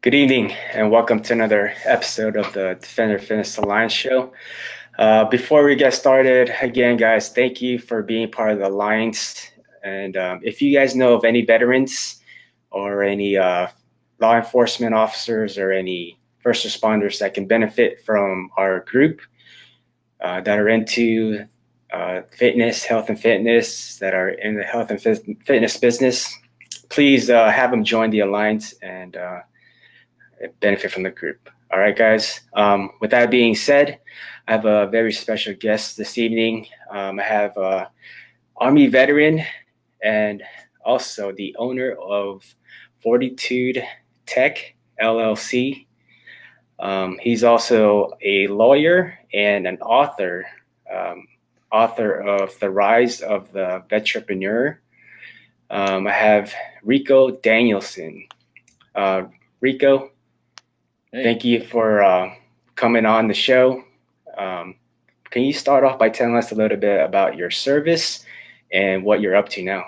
Good evening, and welcome to another episode of the Defender Fitness Alliance show. Before we get started, again, guys, thank you for being part of the Alliance. And if you guys know of any veterans or any law enforcement officers or any first responders that can benefit from our group that are into fitness, health and fitness, that are in the health and fitness business, please have them join the Alliance and benefit from the group. All right, guys. With that being said, I have a very special guest this evening. I have Army Veteran and also the owner of Fortitude Tech LLC. He's also a lawyer and an author, author of The Rise of the Vetrepreneur. I have Rico Danielson. Rico, Hey, thank you for coming on the show. Um, can you start off by telling us a little bit about your service and what you're up to now?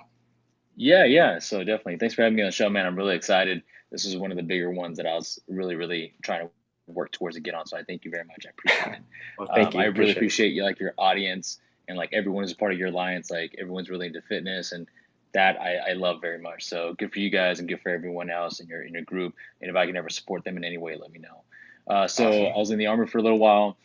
yeah. So definitely, thanks for having me on the show, man. I'm really excited. This is one of the bigger ones that I was really trying to work towards to get on. So I thank you very much. I appreciate it. Well, thank I you. really Appreciate it. appreciate you, like your audience, and like everyone is a part of your alliance. Like everyone's really into fitness, and that I love very much. So good for you guys, and good for everyone else in your group. And if I can ever support them in any way, let me know. So Awesome. I was in the army for a little while.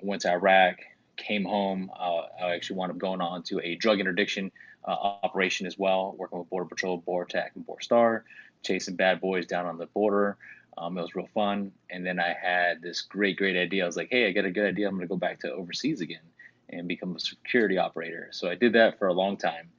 Went to Iraq, came home. I actually wound up going on to a drug interdiction operation as well, working with Border Patrol, BORTAC, and BORSTAR, chasing bad boys down on the border. It was real fun. And then I had this great idea. I was like, hey, I got a good idea. I'm going to go back to overseas again and become a security operator. So I did that for a long time.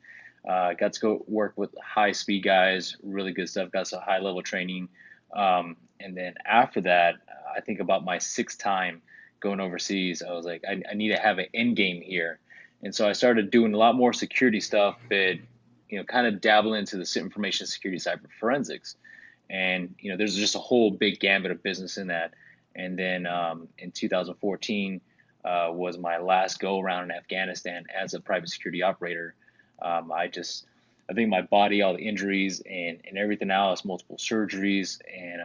Got to go work with high speed guys, really good stuff, got some high level training. And then after that, I think about my sixth time going overseas, I was like, I need to have an end game here. And so I started doing a lot more security stuff, but kind of dabble into the information security side for forensics. And there's just a whole big gambit of business in that. And then in 2014 was my last go around in Afghanistan as a private security operator. I think my body, all the injuries and everything else, multiple surgeries, and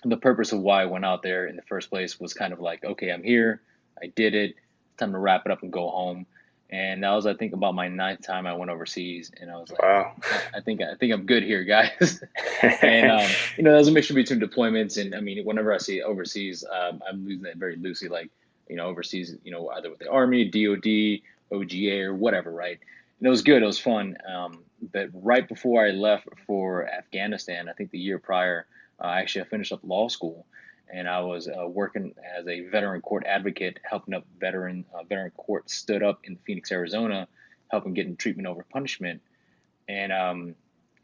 the purpose of why I went out there in the first place was kind of like, okay, I'm here, I did it, it's time to wrap it up and go home. And that was, I think, about my ninth time I went overseas, and I was like, Wow. I think I'm good here, guys. And that was a mixture between deployments and I mean, whenever I say overseas, I'm using that very loosely, like overseas, either with the Army, DoD, OGA, or whatever, right? And it was good, it was fun. But right before I left for Afghanistan, I think the year prior, actually I finished up law school, and I was working as a veteran court advocate, helping up veteran court stood up in Phoenix, Arizona, helping getting treatment over punishment. And I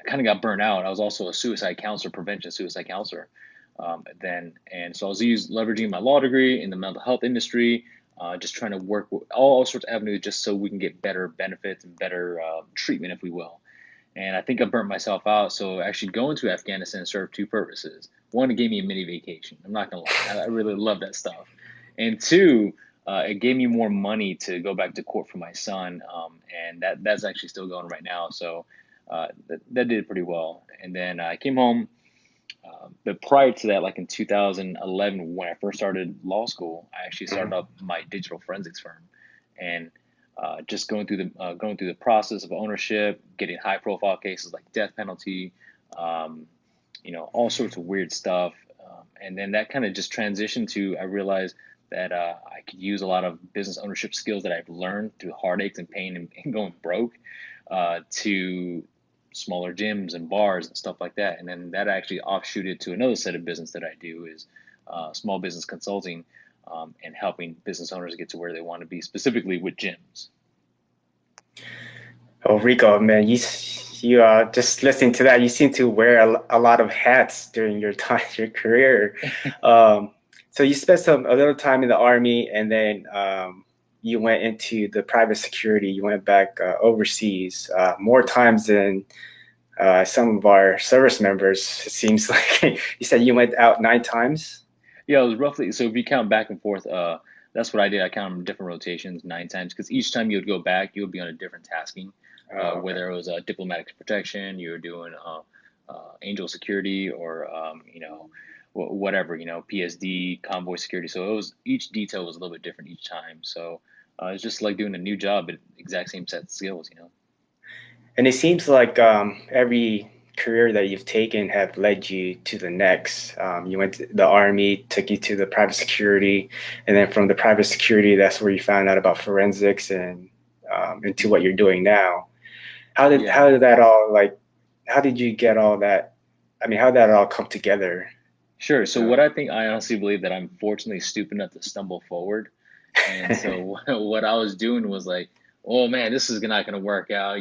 kind of got burnt out. I was also a suicide counselor, prevention suicide counselor then, and so I was leveraging my law degree in the mental health industry, just trying to work with all sorts of avenues, just so we can get better benefits and better treatment, if we will. And I think I burnt myself out. So actually going to Afghanistan served two purposes. One, it gave me a mini vacation. I'm not gonna lie, I really love that stuff. And two, it gave me more money to go back to court for my son, and that's actually still going right now. So that did pretty well. And then I came home. But prior to that, like in 2011, when I first started law school, I actually started Mhm. up my digital forensics firm, and just going through the process of ownership, getting high profile cases like death penalty, um, all sorts of weird stuff, and then that kind of just transitioned to I realized that I could use a lot of business ownership skills that I've learned through heartaches and pain and going broke to smaller gyms and bars and stuff like that. And then that actually offshooted to another set of business that I do is small business consulting, and helping business owners get to where they want to be, specifically with gyms. Oh, Rico, man, you just listening to that, you seem to wear a lot of hats during your time, your career. Um, so you spent a little time in the army, and then you went into the private security. You went back overseas more times than some of our service members. It seems like you said you went out 9 times. Yeah, it was roughly, so if you count back and forth, that's what I did. I counted different rotations 9 times because each time you would go back, you would be on a different tasking, Oh, okay. whether it was diplomatic protection, you were doing Angel Security or whatever, PSD, convoy security. So each detail was a little bit different each time. So it's just like doing a new job, but exact same set of skills. And it seems like every career that you've taken have led you to the next. You went to the Army, took you to the private security, and then from the private security, that's where you found out about forensics and into what you're doing now. Yeah. How did that all like? How did you get all that? I mean, how did that all come together? Sure. With So what I honestly believe that I'm fortunately stupid enough to stumble forward. And so what I was doing was like, oh man, this is not going to work out.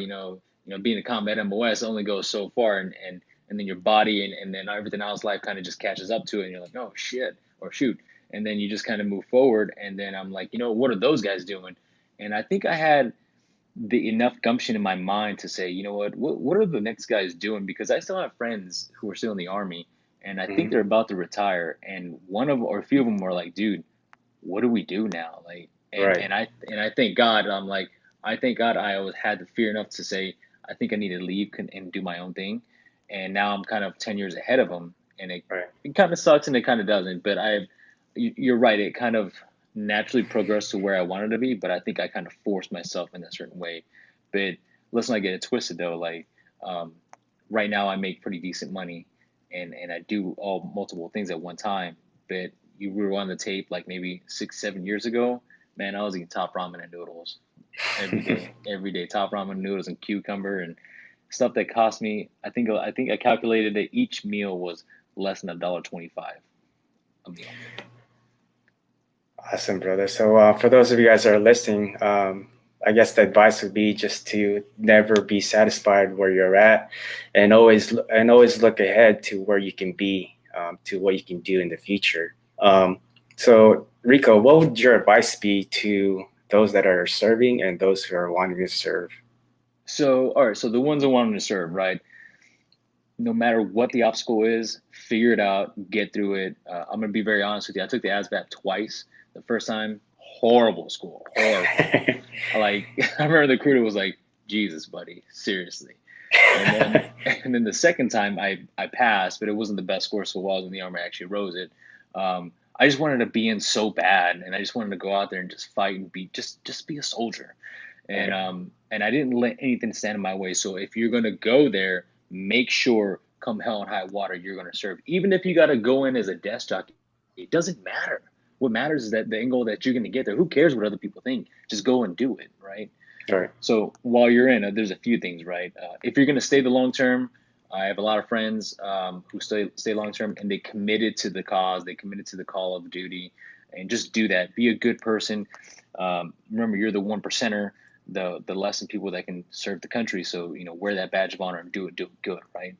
Being a combat MOS only goes so far, and then your body and then everything else life kind of just catches up to it, and you're like, oh shit or shoot, and then you just kind of move forward. And then I'm like, what are those guys doing? And I think I had the enough gumption in my mind to say, what are the next guys doing? Because I still have friends who are still in the Army, and I think Mhm. they're about to retire, and one of or a few of them were like, dude, what do we do now? Like, and Right. and I and I thank God. I'm like, I thank God I always had the fear enough to say I think I need to leave and do my own thing. And now I'm kind of 10 years ahead of them, and it Right. it kind of sucks and it kind of doesn't. But you're right. It kind of naturally progressed to where I wanted to be, but I think I kind of forced myself in a certain way. But let's not get it twisted though. Like, um, right now I make pretty decent money, and I do all multiple things at one time. But you rewind the tape like maybe 6, 7 years ago, man, I was eating top ramen and noodles every day, top ramen noodles and cucumber and stuff that cost me. I think I calculated that each meal was less than $1.25 a meal. Awesome, brother. So, for those of you guys that are listening, I guess the advice would be just to never be satisfied where you're at, and always look ahead to where you can be, to what you can do in the future. So, Rico, what would your advice be to those that are serving and those who are wanting to serve? So, all right, so the ones I wanted to serve, right? No matter what the obstacle is, figure it out, get through it. I'm gonna be very honest with you. I took the ASVAB twice. The first time, horrible school, horrible. Like I remember the recruiter was like, "Jesus, buddy, seriously." And then and then the second time I passed, but it wasn't the best score. So while I was in the Army, I actually rose it. I just wanted to be in so bad, and I just wanted to go out there and just fight and just be a soldier. And Right. and I didn't let anything stand in my way. So if you're gonna go there, make sure come hell and high water you're gonna serve. Even if you gotta go in as a desk jockey, it doesn't matter. What matters is that the end goal that you're gonna get there. Who cares what other people think? Just go and do it, right? Right. So while you're in, there's a few things, right? If you're going to stay the long term, I have a lot of friends who stay long term, and they committed to the cause. They committed to the call of duty, and just do that. Be a good person. Remember, you're the one percenter, the less than people that can serve the country. So wear that badge of honor and do it good, right?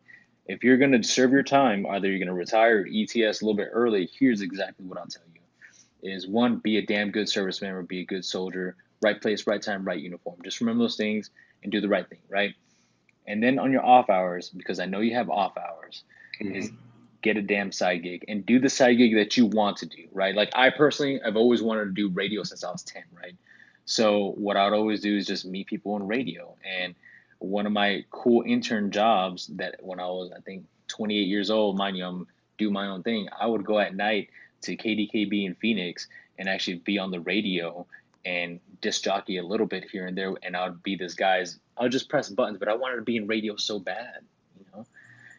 If you're going to serve your time, either you're going to retire or ETS a little bit early. Here's exactly what I'll tell you: is one, be a damn good service member, be a good soldier, right place, right time, right uniform. Just remember those things and do the right thing, right? And then on your off hours, because I know you have off hours, is Mhm. get a damn side gig and do the side gig that you want to do, right? Like I personally, I've always wanted to do radio since I was 10, right? So what I'd always do is just meet people on radio. And one of my cool intern jobs that when I was, I think, 28 years old, mind you, I'm do my own thing. I would go at night to KDKB in Phoenix and actually be on the radio and disc jockey a little bit here and there. And I would be this guy's, I would just press buttons, but I wanted to be in radio so bad, you know?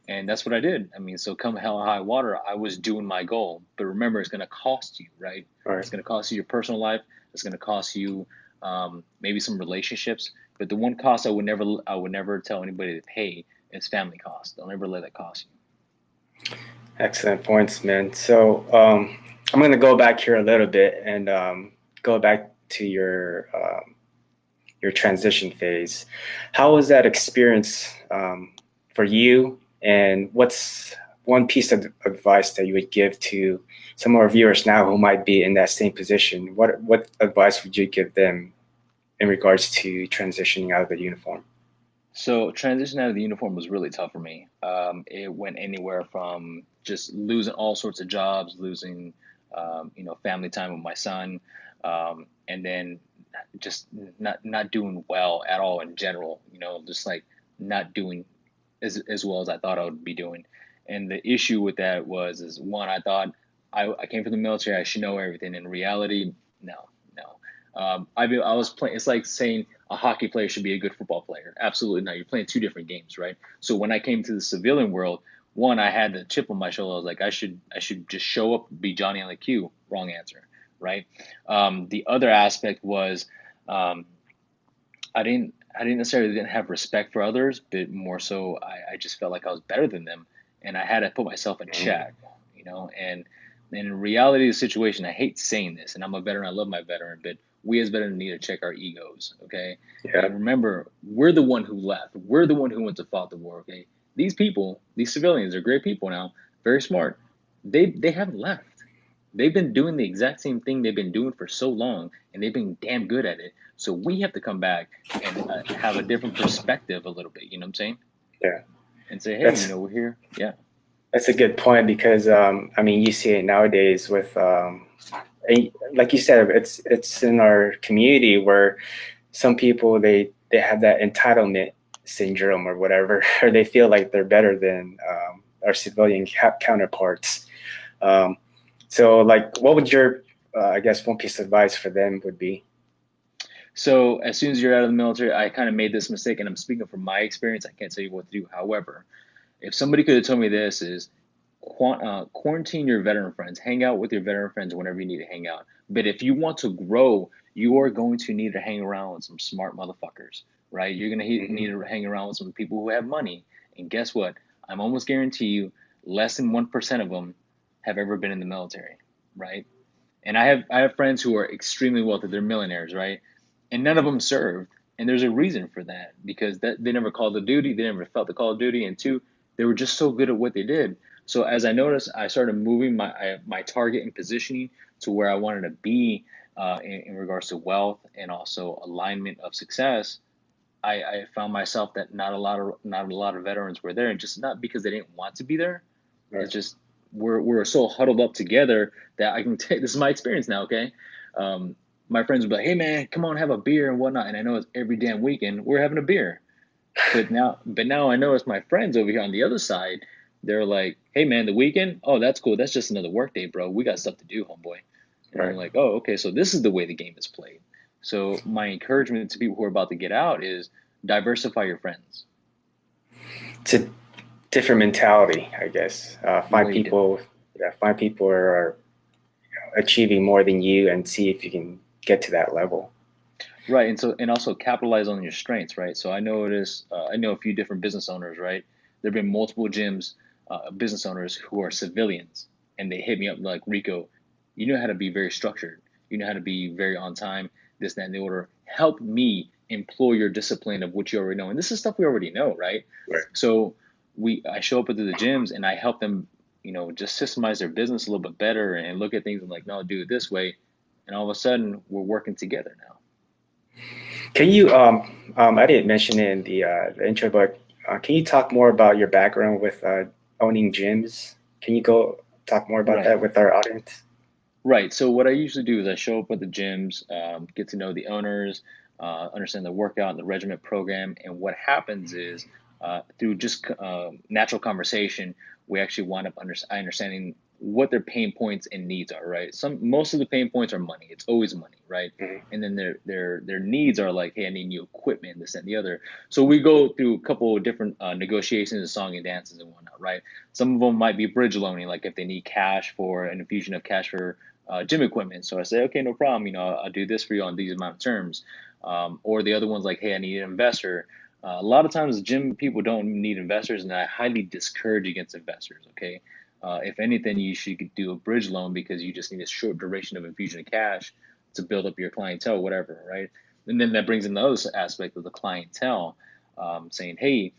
And that's what I did. I mean, so come hell or high water, I was doing my goal. But remember, it's going to cost you, right? Right. It's going to cost you your personal life. It's going to cost you maybe some relationships. But the one cost I would never tell anybody to pay is family cost. Don't ever let that cost you. Excellent points, man. So, I'm going to go back here a little bit and go back to your transition phase. How was that experience for you? And what's one piece of advice that you would give to some of our viewers now who might be in that same position? What advice would you give them in regards to transitioning out of the uniform? So transition out of the uniform was really tough for me. It went anywhere from just losing all sorts of jobs, losing, family time with my son, and then just not doing well at all in general. Just like not doing. as well as I thought I would be doing. And the issue with that was, is one, I thought I came from the military, I should know everything. In reality, no, no. I was playing. It's like saying a hockey player should be a good football player. Absolutely not. You're playing two different games, right? So when I came to the civilian world, one, I had the chip on my shoulder. I was like, I should just show up, be Johnny on the queue. Wrong answer, right? The other aspect was, um, I didn't necessarily didn't have respect for others, but more so I just felt like I was better than them, and I had to put myself in Mm, check, you know. And in reality of the situation, I hate saying this, and I'm a veteran, I love my veteran, but we as veterans need to check our egos, okay? yeah. And remember, we're the one who left. We're the one who went to fought the war, okay? These people, these civilians are great people now, very smart. They haven't left. They've been doing the exact same thing they've been doing for so long, and they've been damn good at it. So we have to come back and have a different perspective a little bit. You know what I'm saying? Yeah. And say, hey, That's we're here. Yeah. that's a good point because I mean you see it nowadays with like you said, it's in our community where some people they have that entitlement syndrome or whatever, or they feel like they're better than our civilian counterparts. Um, so, like, what would your I guess one piece of advice for them would be? So as soon as you're out of the military, I kind of made this mistake, and I'm speaking from my experience. I can't tell you what to do. However, if somebody could have told me this is quarantine your veteran friends, hang out with your veteran friends whenever you need to hang out. But if you want to grow, you are going to need to hang around with some smart motherfuckers, right? You're going to need Hmm. to hang around with some people who have money. And guess what? I'm almost guarantee you less than 1% of them have ever been in the military, right? And I have friends who are extremely wealthy. They're millionaires, right? And none of them served. And there's a reason for that because they never called the duty. They never felt the call of duty. And two, they were just so good at what they did. So as I noticed, I started moving my target and positioning to where I wanted to be in regards to wealth and also alignment of success. I found myself that not a lot of veterans were there, and just not because they didn't want to be there. Right. It's just we're so huddled up together that I can take this is my experience now. Okay, um, my friends would be like, "Hey man, come on, have a beer and whatnot," and I know it's every damn weekend we're having a beer. But now I notice my friends over here on the other side. They're like, "Hey man, the weekend? Oh, that's cool. That's just another work day, bro. We got stuff to do, homeboy." And I'm Right. like, "Oh, okay. So this is the way the game is played." So my encouragement to people who are about to get out is diversify your friends. It's a different mentality, I guess. Find Way different. people, yeah, find people who are achieving more than you, and see if you can get to that level. Right, and also capitalize on your strengths, right? So I know a few different business owners, right? There've been multiple gyms, business owners who are civilians, and they hit me up like, Rico, you know how to be very structured, you know how to be very on time, this, that, and the order. Help me employ your discipline of what you already know, and this is stuff we already know, right? Right. So I show up at the gyms and I help them, just systemize their business a little bit better and look at things and like, no, do it this way, and all of a sudden we're working together now. Can you I didn't mention it in the intro, but can you talk more about your background with owning gyms? Can you go talk more about Right. that with our audience? Right. So what I usually do is I show up at the gyms, get to know the owners, understand the workout and the regiment program. And what happens is through just natural conversation, we actually wind up understanding what their pain points and needs are. Right. Most of the pain points are money. It's always money. Right. Mhm. And then their needs are like, hey, I need new equipment, this and the other. So we go through a couple of different negotiations and song and dances and whatnot. Right. Some of them might be bridge loaning, like if they need cash for an infusion of cash for gym equipment. So I say, okay, no problem. I'll do this for you on these amount of terms. Or the other one's like, hey, I need an investor. A lot of times, gym people don't need investors, and I highly discourage against investors. Okay, if anything, you should do a bridge loan because you just need a short duration of infusion of cash to build up your clientele, whatever, right? And then that brings in the other aspect of the clientele, saying, hey,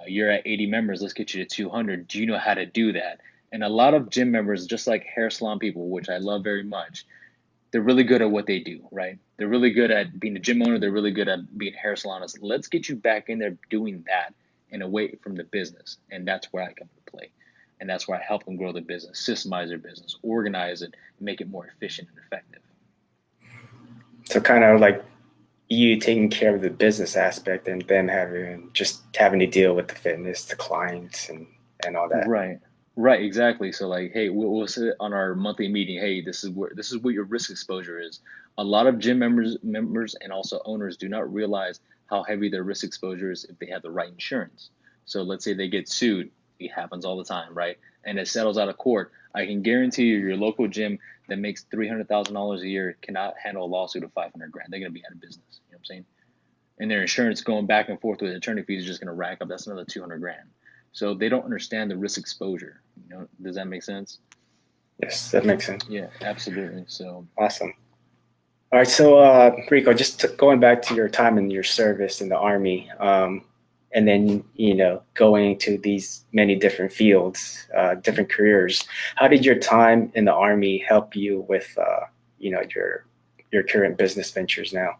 you're at 80 members, let's get you to 200. Do you know how to do that? And a lot of gym members, just like hair salon people, which I love very much, they're really good at what they do, right? They're really good at being a gym owner. They're really good at being hair salonists. Let's get you back in there doing that and away from the business. And that's where I come to play. And that's where I help them grow the business, systemize their business, organize it, and make it more efficient and effective. So kind of like you taking care of the business aspect and them having to deal with the fitness, the clients, and all that. Right. Right, exactly. So like, hey, we'll sit on our monthly meeting. Hey, this is what your risk exposure is. A lot of gym members and also owners do not realize how heavy their risk exposure is if they have the right insurance. So let's say they get sued. It happens all the time, right? And it settles out of court. I can guarantee you your local gym that makes $300,000 a year cannot handle a lawsuit of 500 grand. They're gonna be out of business. You know what I'm saying? And their insurance going back and forth with attorney fees is just going to rack up. That's another 200 grand. So they don't understand the risk exposure. Does that make sense? Yes, that makes sense. Yeah, absolutely. So Awesome. All right, so Rico, going back to your time in your service in the Army, and then going to these many different fields, different careers. How did your time in the Army help you with your current business ventures now?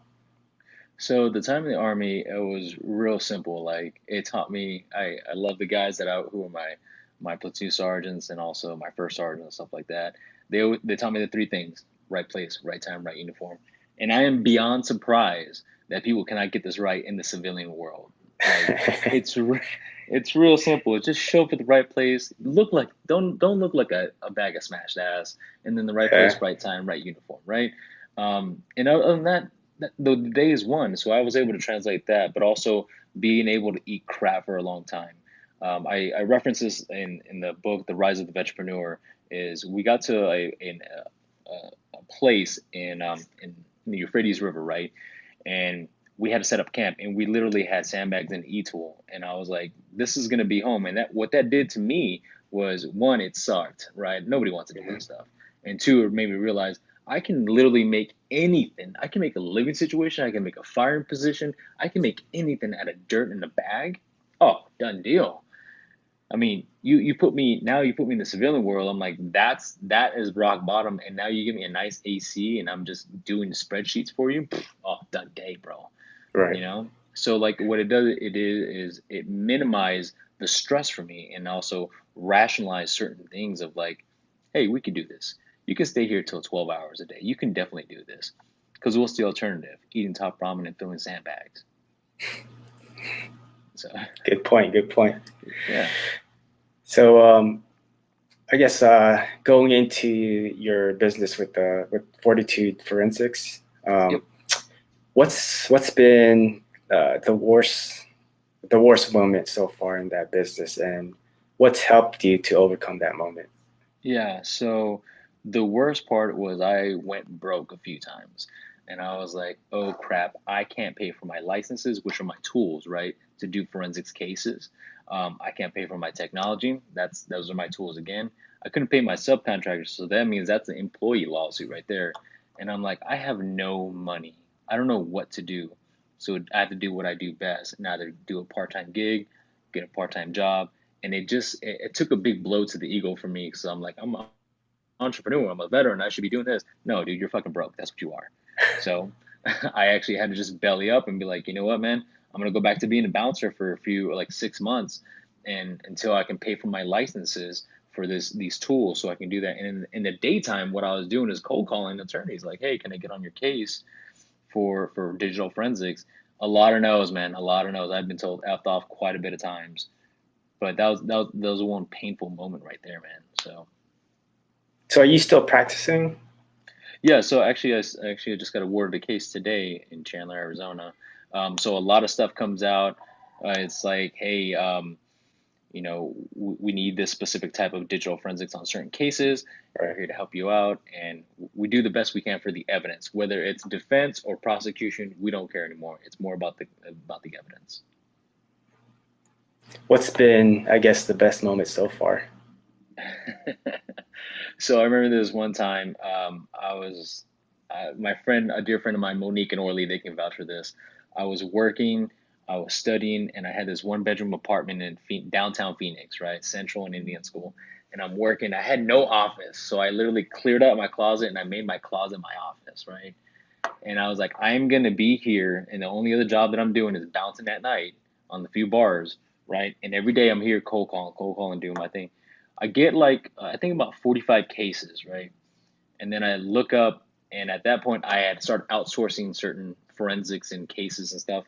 So the time in the army, it was real simple. Like it taught me, I love the guys who are my platoon sergeants and also my first sergeant and stuff like that. They taught me the three things: right place, right time, right uniform. And I am beyond surprised that people cannot get this right in the civilian world. Like it's real simple. Just show up at the right place. Don't look like a bag of smashed ass. And then the right place, Yeah. right time, right uniform, right? And other than that, the day is one, so I was able to translate that, but also being able to eat crap for a long time. I reference this in the book, The Rise of the Vetrepreneur. Is we got to a place in the Euphrates River, right? And we had to set up camp, and we literally had sandbags and e-tool, and I was like, this is gonna be home. And that what that did to me was, one, it sucked, right? Nobody wants to do Mhm. that stuff, and two, it made me realize I can literally make anything. I can make a living situation. I can make a firing position. I can make anything out of dirt in a bag. Oh, done deal. I mean, you put me in the civilian world. I'm like, that is rock bottom. And now you give me a nice AC, and I'm just doing spreadsheets for you. Pfft, oh, done day, bro. Right. So like what it is it minimize the stress for me and also rationalize certain things of like, hey, we can do this. You can stay here till 12 hours a day. You can definitely do this. Because what's the alternative? Eating top ramen and filling sandbags. So Good point. Good point. yeah. So I guess going into your business with Fortitude Forensics, Yep. what's been the worst moment so far in that business, and what's helped you to overcome that moment? Yeah, so the worst part was I went broke a few times. And I was like, oh crap, I can't pay for my licenses, which are my tools, right, to do forensics cases. I can't pay for my technology. Those are my tools again. I couldn't pay my subcontractors, so that means that's an employee lawsuit right there. And I'm like, I have no money. I don't know what to do. So I have to do what I do best, and either do a part-time gig, get a part-time job, and it took a big blow to the ego for me because I'm like, I'm an entrepreneur, I'm a veteran, I should be doing this. No, dude, you're fucking broke. That's what you are. So I actually had to just belly up and be like, you know what, man, I'm gonna go back to being a bouncer for a few like 6 months, and until I can pay for my licenses for these tools, so I can do that. And in the daytime, what I was doing is cold calling attorneys, like, hey, can I get on your case for digital forensics? A lot of no's, man. A lot of no's. I've been told effed off quite a bit of times, but that was one painful moment right there, man. So So are you still practicing? yeah, so actually, I just got awarded a case today in Chandler, Arizona. So a lot of stuff comes out. It's like, hey, we need this specific type of digital forensics on certain cases. We're Right. here to help you out, and we do the best we can for the evidence, whether it's defense or prosecution. We don't care anymore. It's more about the evidence. What's been, I guess, the best moment so far? So I remember this one time, my friend, a dear friend of mine, Monique and Orly, they can vouch for this. I was working, I was studying, and I had this one bedroom apartment in downtown Phoenix, right, Central and Indian School. And I'm working. I had no office, so I literally cleared out my closet and I made my closet my office, right? And I was like, I'm gonna be here, and the only other job that I'm doing is bouncing at night on the few bars, right? And every day I'm here cold calling, doing my thing. I get like I think about 45 cases, right? And then I look up, and at that point I had started outsourcing certain forensics and cases and stuff.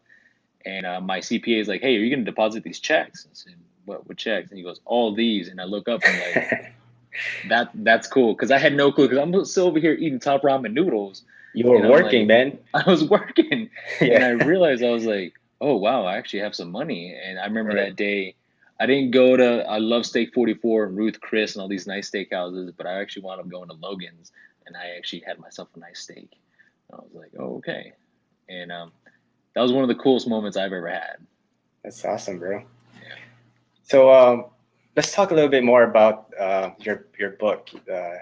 And my CPA is like, "Hey, are you going to deposit these checks?" I said, "What checks?" And he goes, "All these." And I look up and I'm like, that's cool, because I had no clue, because I'm still over here eating top ramen noodles, You were and I'm working, like, man. I was working, and I Yeah. realized, I was like, oh wow, I actually have some money. And I remember Right. that day, I didn't go to, I love Steak 44 and Ruth Chris and all these nice steakhouses, but I actually wound up going to Logan's, and I actually had myself a nice steak. And I was like, oh, okay. And that was one of the coolest moments I've ever had. That's awesome, bro. Yeah. So let's talk a little bit more about your book,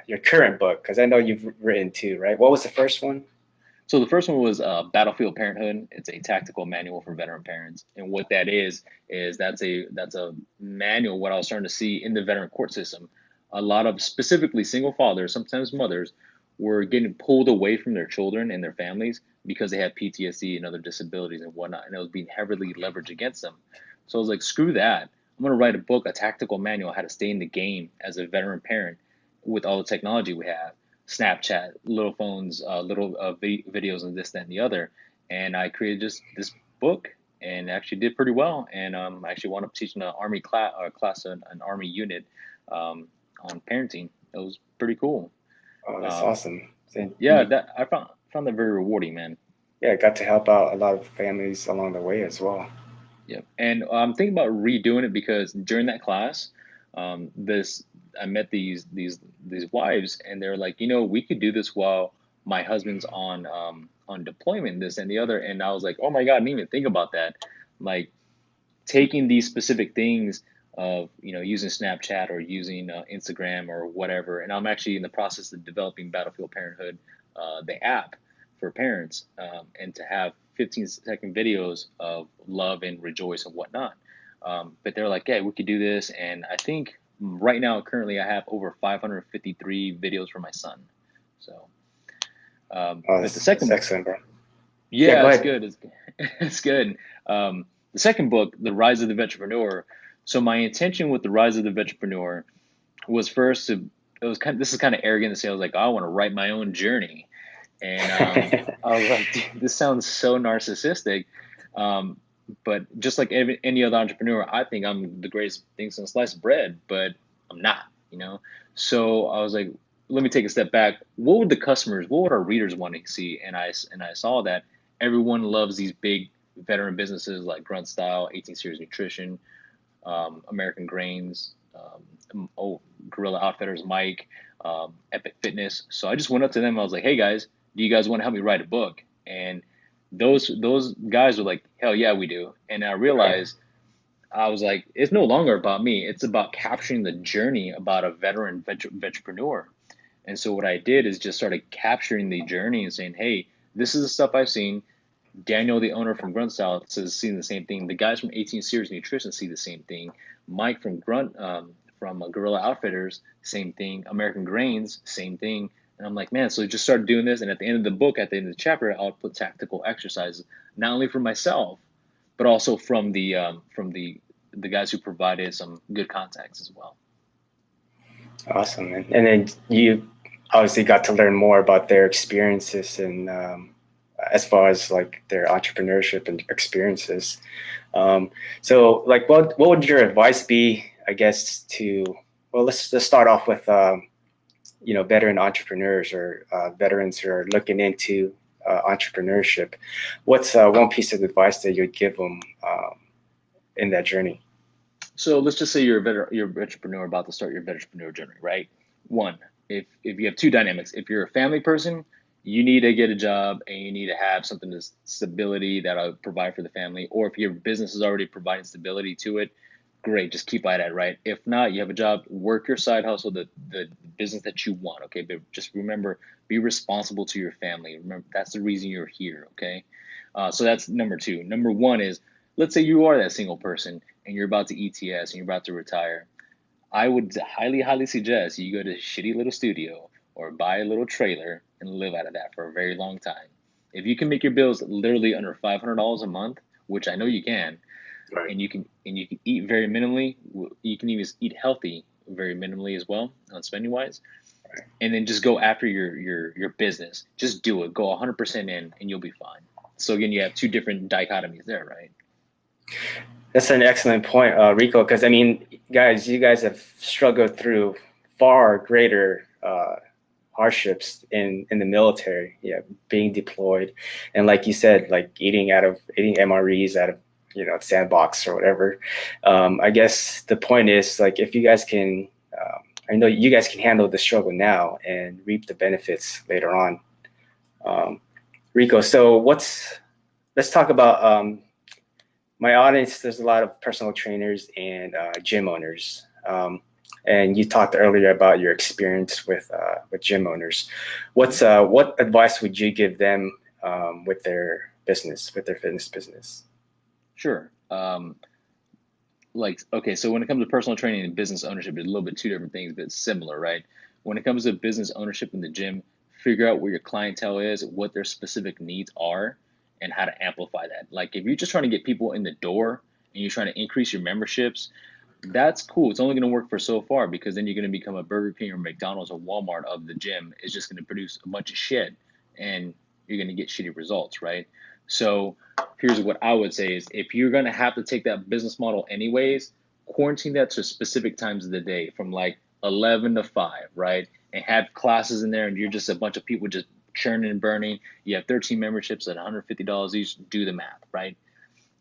your current book, because I know you've written two, right? What was the first one? So the first one was Battlefield Parenthood. It's a tactical manual for veteran parents, and what that is that's a manual. What I was starting to see in the veteran court system, a lot of specifically single fathers, sometimes mothers, were getting pulled away from their children and their families because they had PTSD and other disabilities and whatnot, and it was being heavily leveraged against them. So I was like, screw that. I'm gonna write a book, a tactical manual, how to stay in the game as a veteran parent with all the technology we have. Snapchat, little phones, little videos, and this, that, and the other. And I created just this book, and actually did pretty well. And I actually wound up teaching an Army class, an Army unit, on parenting. It was pretty cool. Oh, that's Um, awesome. And yeah, that I found that very rewarding, man. yeah, got to help out a lot of families along the way as well. Yeah, and I'm thinking about redoing it, because during that class, this I met these wives, and they're like, we could do this while my husband's on deployment, this and the other. And I was like, oh my God, I didn't even think about that. Like, taking these specific things of, using Snapchat or using Instagram or whatever. And I'm actually in the process of developing Battlefield Parenthood, the app for parents, and to have 15-second videos of love and rejoice and whatnot. But they're like, yeah, we could do this. And I think right now, currently, I have over 553 videos for my son. So, Oh, but the that's second, excellent, bro. Yeah, yeah, go it's ahead. good. It's good. The second book, The Rise of the Vetrepreneur. So my intention with The Rise of the Vetrepreneur was first to, it was kind of, this is kind of arrogant to say, I was like, oh, I want to write my own journey. And I was like, dude, this sounds so narcissistic. Um, but just like any other entrepreneur, I think I'm the greatest thing since sliced bread, but I'm not. So I was like, let me take a step back. What would the customers, what would our readers want to see? And I saw that everyone loves these big veteran businesses like Grunt Style, 18 Series Nutrition, American Grains, Gorilla Outfitters, Mike, Epic Fitness. So I just went up to them. I was like, "Hey guys, do you guys want to help me write a book?" And those guys were like, "Hell yeah, we do." And I Right. realized, I was like, it's no longer about me. It's about capturing the journey about a veteran vetrepreneur. And so what I did is just started capturing the journey and saying, "Hey, this is the stuff I've seen. Daniel, the owner from Grunt Style, says seeing the same thing. The guys from 18 Series Nutrition see the same thing. Mike from Gorilla Outfitters, same thing. American Grains, same thing." And I'm like, man, so I just started doing this. And at the end of the book, at the end of the chapter, I'll put tactical exercises, not only for myself, but also from the guys who provided some good contacts as well. Awesome, man. And then you obviously got to learn more about their experiences and as far as like their entrepreneurship and experiences. So like what would your advice be, I guess, to well let's start off with veteran entrepreneurs or veterans who are looking into entrepreneurship. What's one piece of advice that you'd give them in that journey? So let's just say you're a entrepreneur about to start your entrepreneur journey, right? One, if you have two dynamics, if you're a family person, you need to get a job and you need to have something to stability that'll provide for the family. Or if your business is already providing stability to it, great, just keep at it, right? If not, you have a job, work your side hustle, the business that you want, okay? But just remember, be responsible to your family. Remember, that's the reason you're here, okay? So that's number two. Number one is, let's say you are that single person and you're about to ETS and you're about to retire. I would highly, highly suggest you go to a shitty little studio or buy a little trailer and live out of that for a very long time. If you can make your bills literally under $500 a month, which I know you can, Right. and you can eat very minimally, you can even eat healthy very minimally as well on spending wise, and then just go after your business. Just do it. Go 100% in, and you'll be fine. So again, you have two different dichotomies there, right? That's an excellent point, Rico, because I mean, guys, you guys have struggled through far greater hardships in the military, yeah, being deployed, and like you said, like eating MREs out of sandbox or whatever. I guess the point is like if you guys can, I know you guys can handle the struggle now and reap the benefits later on. Rico, so let's talk about my audience. There's a lot of personal trainers and gym owners. And you talked earlier about your experience with gym owners. What advice would you give them with their business, with their fitness business? Sure. Okay, so when it comes to personal training and business ownership, it's a little bit two different things, but similar, right? When it comes to business ownership in the gym, figure out where your clientele is, what their specific needs are, and how to amplify that. Like if you're just trying to get people in the door and you're trying to increase your memberships, that's cool. It's only going to work for so far, because then you're going to become a Burger King or McDonald's or Walmart of the gym. It's just going to produce a bunch of shit and you're going to get shitty results, right? So here's what I would say is, if you're going to have to take that business model anyways, quarantine that to specific times of the day from like 11 to 5, right? And have classes in there and you're just a bunch of people just churning and burning. You have 13 memberships at $150 each. Do the math, right?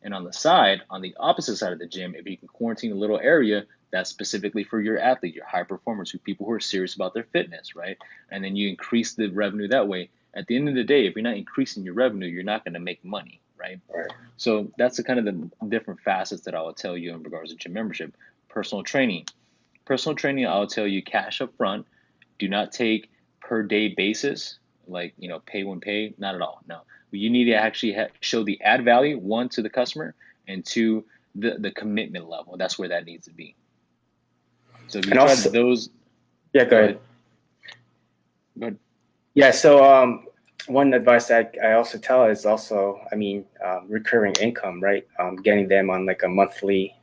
And on the side, on the opposite side of the gym, if you can quarantine a little area that's specifically for your athlete, your high performers, people who are serious about their fitness, right? And then you increase the revenue that way. At the end of the day, if you're not increasing your revenue, you're not going to make money, right? Right. So that's the kind of the different facets that I will tell you in regards to gym membership. Personal training. Personal training, I'll tell you cash up front. Do not take per day basis, like, pay when pay, not at all. No. You need to actually show the add value, one, to the customer, and two, the commitment level. That's where that needs to be. So if you try those. Yeah, go ahead. Go ahead. Yeah, so one advice that I also tell is also, recurring income, right? Getting them on like a monthly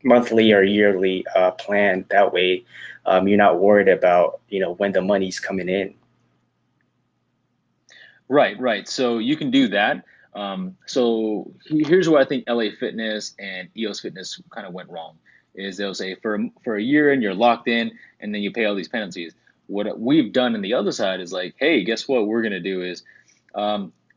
or yearly plan. That way, you're not worried about when the money's coming in. Right. So you can do that. So here's where I think LA Fitness and EOS Fitness kind of went wrong. Is they'll say for a year and you're locked in, and then you pay all these penalties. What we've done on the other side is like, hey, guess what we're gonna do is,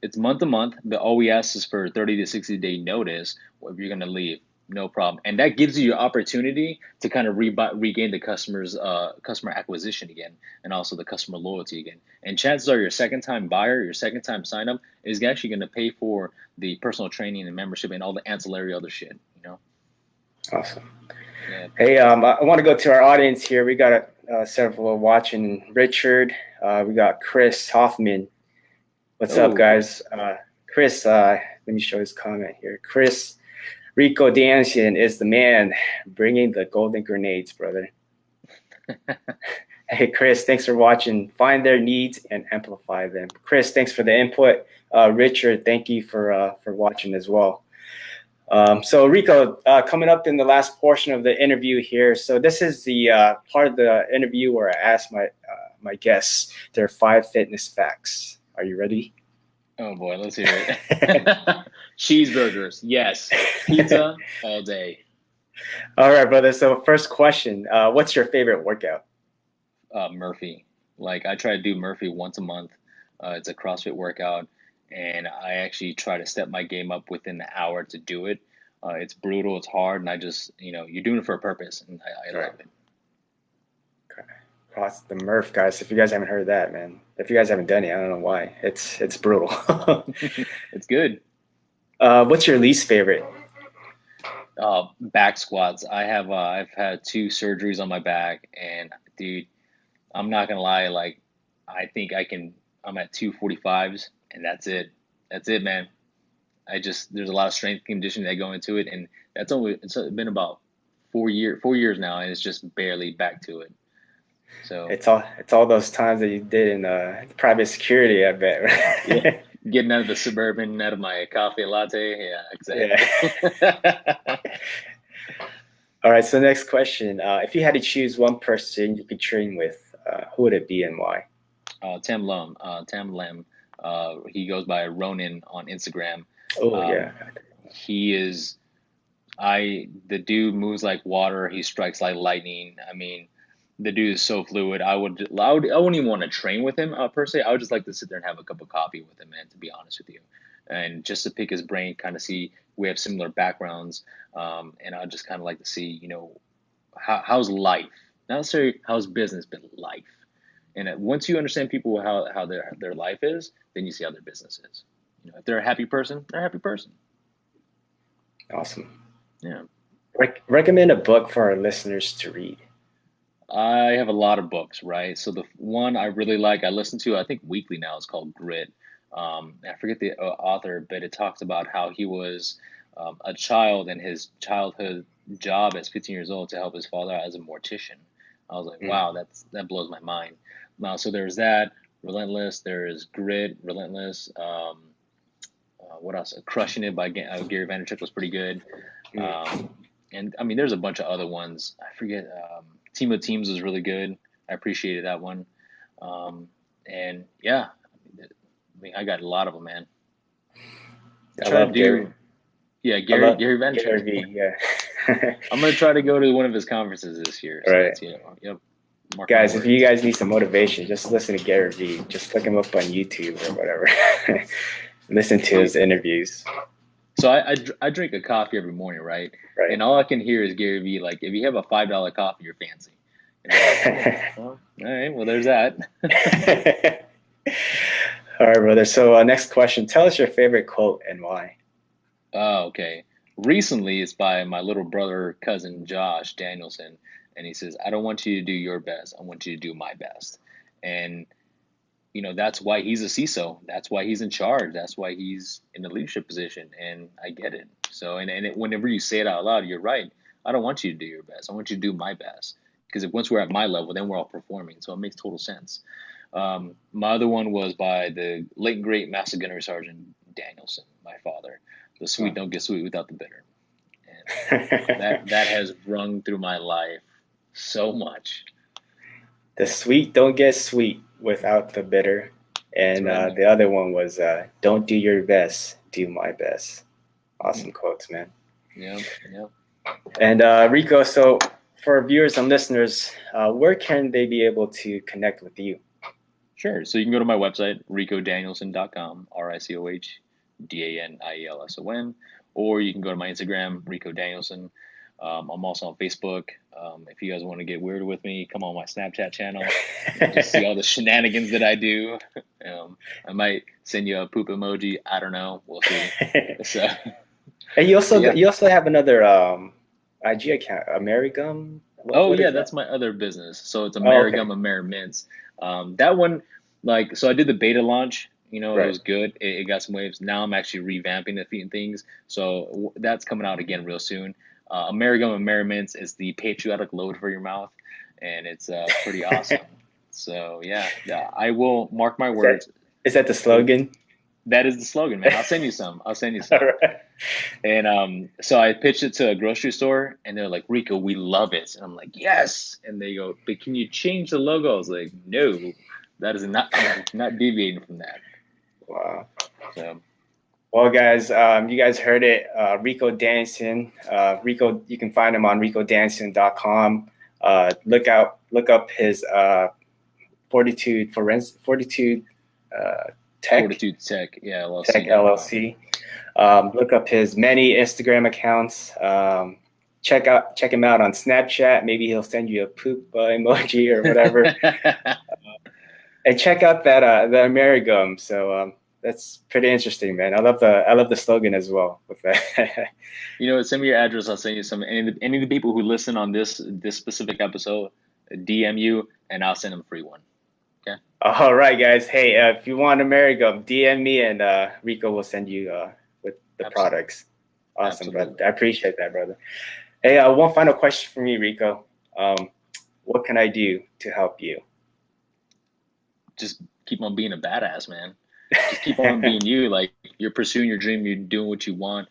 it's month to month, but all we ask is for 30 to 60-day notice if you're gonna leave. No problem. And that gives you your opportunity to kind of regain the customer acquisition again, and also the customer loyalty again. And chances are your second time buyer, your second time sign up is actually going to pay for the personal training and membership and all the ancillary other shit, Awesome. Yeah. Hey, I want to go to our audience here. We got several watching. Richard, we got Chris Hoffman. What's up, guys? Chris, let me show his comment here. Chris Ricoh Danielson is the man, bringing the golden grenades, brother. Hey, Chris, thanks for watching. Find their needs and amplify them. Chris, thanks for the input. Richard, thank you for watching as well. So Rico, coming up in the last portion of the interview here. So this is the part of the interview where I ask my guests their 5 fitness facts. Are you ready? Oh boy, let's hear it. Cheeseburgers, yes. Pizza all day. All right, brother. So first question, what's your favorite workout? Murphy. Like I try to do Murphy once a month. It's a CrossFit workout, and I actually try to step my game up within the hour to do it. It's brutal, it's hard, and I just, you're doing it for a purpose, and I love it. Okay. Cross the Murph, guys. If you guys haven't heard that, man, if you guys haven't done it, I don't know why. It's brutal. It's good. What's your least favorite? Back squats. I've had 2 surgeries on my back, and dude, I'm not gonna lie, like I think I'm at 245s, and that's it. That's it, man. There's a lot of strength conditioning that go into it, and it's been about 4 years now, and it's just barely back to it. So it's all those times that you did in private security, I bet. Right? Yeah. Getting out of the Suburban, out of my coffee latte. Yeah, exactly. Yeah. All right. So next question: if you had to choose one person you could train with, who would it be and why? Tam Lam. He goes by Ronin on Instagram. Oh Um, yeah. he is the dude moves like water. He strikes like lightning. I mean, the dude is so fluid. I wouldn't even want to train with him per se. I would just like to sit there and have a cup of coffee with him, man. To be honest with you, and just to pick his brain, kind of see we have similar backgrounds, and I'd just kind of like to see, how's life, not necessarily how's business, but life. And once you understand people how their life is, then you see how their business is. If they're a happy person, they're a happy person. Awesome. Yeah. Recommend a book for our listeners to read. I have a lot of books, right? So the one I really like, I listen to, I think weekly now, it's called Grit. I forget the author, but it talks about how he was a child and his childhood job as 15 years old to help his father out as a mortician. I was like, Mm. wow, that blows my mind. Now, so there's that, Relentless. There is Grit, Relentless. What else? Crushing It by Gary Vaynerchuk was pretty good. Mm. Um, and I mean, there's a bunch of other ones. I forget. Team of Teams was really good. I appreciated that one. Um, and yeah, I got a lot of them, man. I Try to love Gary. do, yeah, I love Gary Vaynerchuk. Gary V. Yeah. I'm gonna try to go to one of his conferences this year. So Right. that's, yep, mark my Guys, if you words. guys need some motivation, just listen to Gary Vee. Just look him up on YouTube or whatever. Listen to See, his interviews. so I drink a coffee every morning, right? Right. And all I can hear is Gary Vee, like, if you have a $5 coffee, you're fancy. And I'm like, oh, well, all right, well, there's that. All right, brother. So, next question. Tell us your favorite quote and why. Oh, okay. Recently, it's by my little brother, cousin Josh Danielson, and he says, "I don't want you to do your best. I want you to do my best." And that's why he's a CISO. That's why he's in charge. That's why he's in a leadership position. And I get it. So, whenever you say it out loud, you're right. I don't want you to do your best. I want you to do my best. Because if once we're at my level, then we're all performing. So it makes total sense. My other one was by the late and great Master Gunnery Sergeant Danielson, my father. The sweet don't get sweet without the bitter. And that has rung through my life so much. The sweet don't get sweet without the bitter. That's And right, man. the other one was don't do your best, do my best. Mm. Awesome quotes, man. Yeah, yeah. And Rico, so for viewers and listeners, where can they be able to connect with you? Sure. So you can go to my website, ricodanielson.com, RICOHDANIELSON, or you can go to my Instagram, Rico Danielson. I'm also on Facebook. If you guys want to get weird with me, come on my Snapchat channel. Just see all the shenanigans that I do. I might send you a poop emoji. I don't know. We'll see. So, And so yeah. you also have another IG account, Amerigum. Oh What yeah, is that? that's my other business. So it's Oh, okay. Amerigum Amerimints. That one, like, so I did the beta launch. It Right. was good. It got some waves. Now I'm actually revamping the feet and things. So that's coming out again real soon. Amerigum Amerimints is the patriotic load for your mouth, and it's pretty awesome. So yeah, I will mark my Is that words. is that the slogan? That is the slogan, man. I'll send you some. I'll send you All some. right. And so I pitched it to a grocery store, and they're like, "Rico, we love it." And I'm like, "Yes." And they go, "But can you change the logo?" I was like, "No, that is not. I'm not deviating from that." Wow. So Well, guys, you guys heard it. Rico Danielson. Rico, you can find him on ricodanson.com. Look up his Fortitude Tech Fortitude Tech, yeah, Tech LLC.com. LLC. Look up his many Instagram accounts. Check him out on Snapchat. Maybe he'll send you a poop emoji or whatever. And check out that the Amerigum. So that's pretty interesting, man. I love the slogan as well with that. Send me your address. I'll send you some. Any of the people who listen on this specific episode, DM you, and I'll send them a free one. Okay. All right, guys. Hey, if you want Amerigum, DM me and Rico will send you with the Absolutely. products. Awesome, brother. Absolutely. I appreciate that, brother. Hey, one final question for me, Rico. What can I do to help you? Just keep on being a badass, man. Just keep on being you. Like, you're pursuing your dream. You're doing what you want.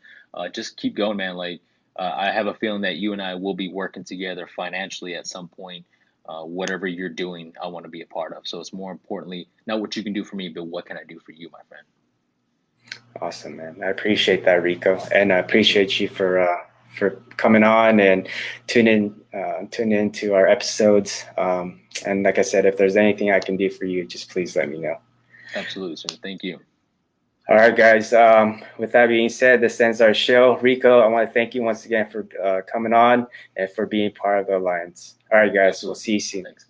Just keep going, man. Like, I have a feeling that you and I will be working together financially at some point. whatever you're doing, I want to be a part of. So it's more importantly not what you can do for me, but what can I do for you, my friend. Awesome, man. I appreciate that, Rico, and I appreciate you for coming on and tuning into our episodes. And like I said, if there's anything I can do for you, just please let me know. Absolutely, sir. Thank you. All right, guys. With that being said, this ends our show. Rico, I want to thank you once again for coming on and for being part of the Alliance. All right, guys. Absolutely. We'll see you soon. Thanks.